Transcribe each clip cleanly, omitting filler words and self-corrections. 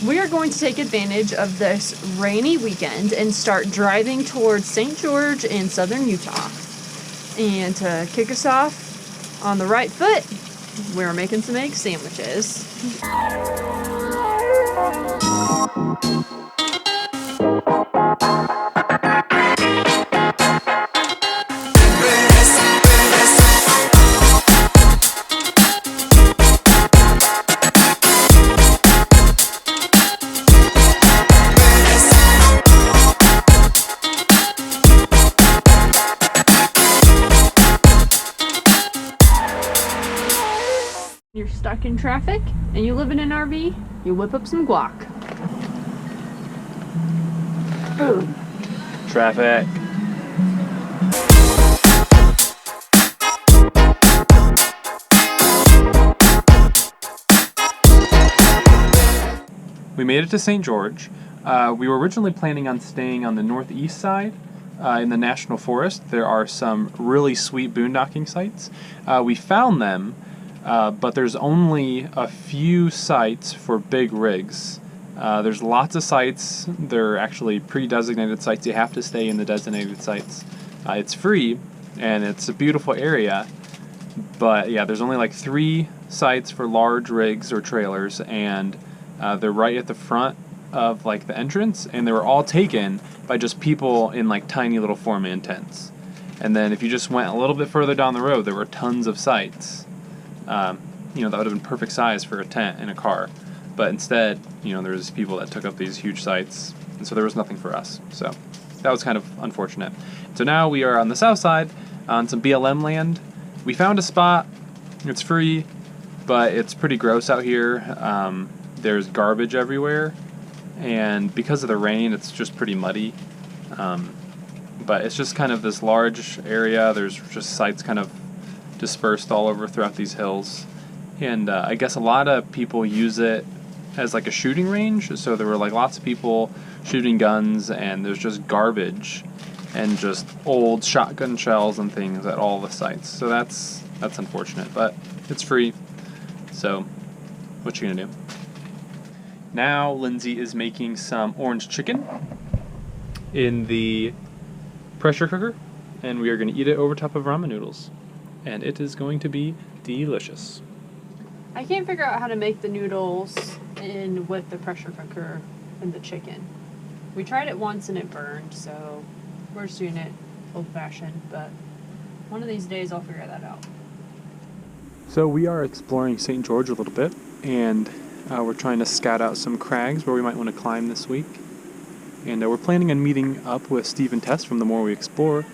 We are going to take advantage of this rainy weekend and start driving towards St. George in southern Utah. And to kick us off on the right foot, we're making some egg sandwiches. You're stuck in traffic and you live in an RV, you whip up some guac. Boom. Traffic. We made it to St. George. We were originally planning on staying on the northeast side in the National Forest. There are some really sweet boondocking sites. We found them, but there's only a few sites for big rigs. There's lots of sites. They're actually pre-designated sites. You have to stay in the designated sites. It's free, and it's a beautiful area. But yeah, there's only like 3 sites for large rigs or trailers, and they're right at the front of like the entrance, and they were all taken by just people in like tiny little 4-man tents. And then if you just went a little bit further down the road, there were tons of sites. That would have been perfect size for a tent in a car. But instead, there was people that took up these huge sites, and so there was nothing for us. So that was kind of unfortunate. So now we are on the south side on some BLM land. We found a spot. It's free, but it's pretty gross out here. There's garbage everywhere, and because of the rain, it's just pretty muddy. But it's just kind of this large area. There's just sites kind of dispersed all over throughout these hills. And I guess a lot of people use it as like a shooting range. So there were like lots of people shooting guns, and there's just garbage and just old shotgun shells and things at all the sites. So that's unfortunate, but it's free. So what you gonna do? Now Lindsay is making some orange chicken in the pressure cooker, and we are going to eat it over top of ramen noodles. And it is going to be delicious. I can't figure out how to make the noodles with the pressure cooker and the chicken. We tried it once and it burned, so we're just doing it old-fashioned, but one of these days I'll figure that out. So we are exploring St. George a little bit, and we're trying to scout out some crags where we might want to climb this week. And we're planning on meeting up with Steve and Tess from The More We Explore,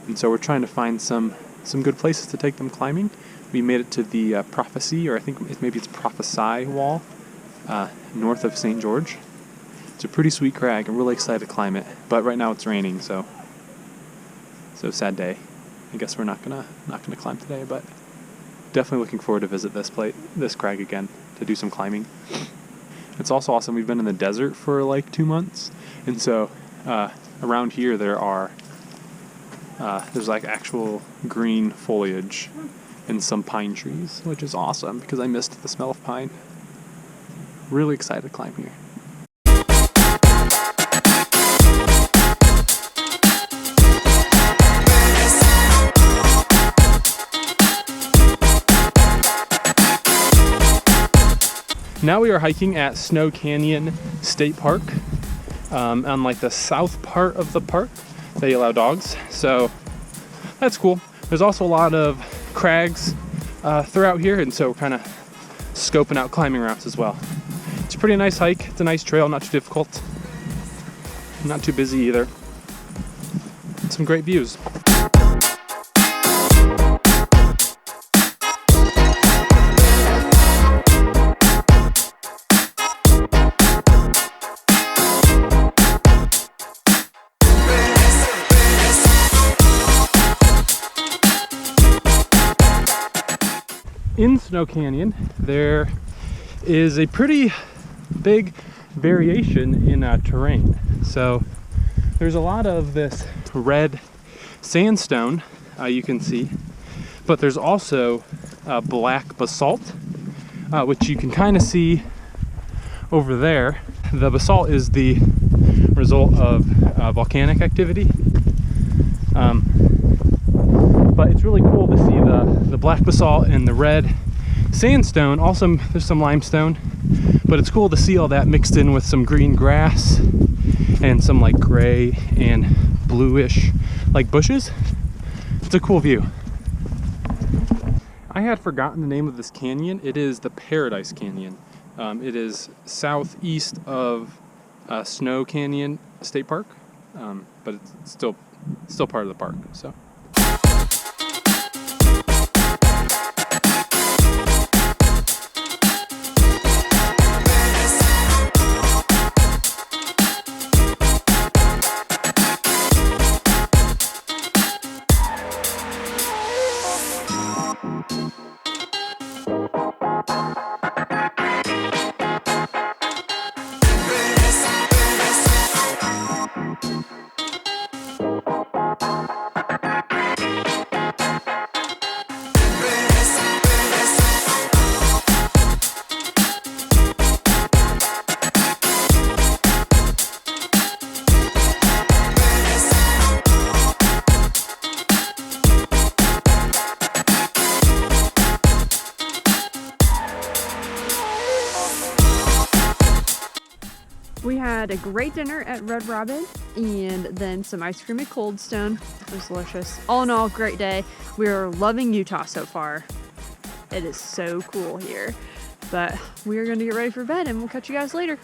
and so we're trying to find some good places to take them climbing. We made it to the Prophecy, or I think maybe it's Prophesy Wall, north of St. George. It's a pretty sweet crag. I'm really excited to climb it, but right now it's raining, so sad day. I guess we're not gonna climb today, but definitely looking forward to visit this crag again to do some climbing. It's also awesome. We've been in the desert for like 2 months, and so around here there's like actual green foliage and some pine trees, which is awesome because I missed the smell of pine. Really excited to climb here. Now we are hiking at Snow Canyon State Park. On like the south part of the park, they allow dogs, so that's cool. There's also a lot of crags throughout here, and so we're kind of scoping out climbing routes as well. It's a pretty nice hike. It's a nice trail, not too difficult, not too busy either. Some great views. In Snow Canyon, there is a pretty big variation in terrain. So there's a lot of this red sandstone you can see, but there's also black basalt, which you can kind of see over there, the basalt is the result of volcanic activity. But it's really cool to see the black basalt and the red sandstone. Also, there's some limestone, but it's cool to see all that mixed in with some green grass and some like gray and bluish like bushes. It's a cool view. I had forgotten the name of this canyon. It is the Paradise Canyon. It is southeast of Snow Canyon State Park, but it's still part of the park. So. We had a great dinner at Red Robin and then some ice cream at Cold Stone. It was delicious. All in all, great day. We're loving Utah so far. It is so cool here. But we're going to get ready for bed and we'll catch you guys later.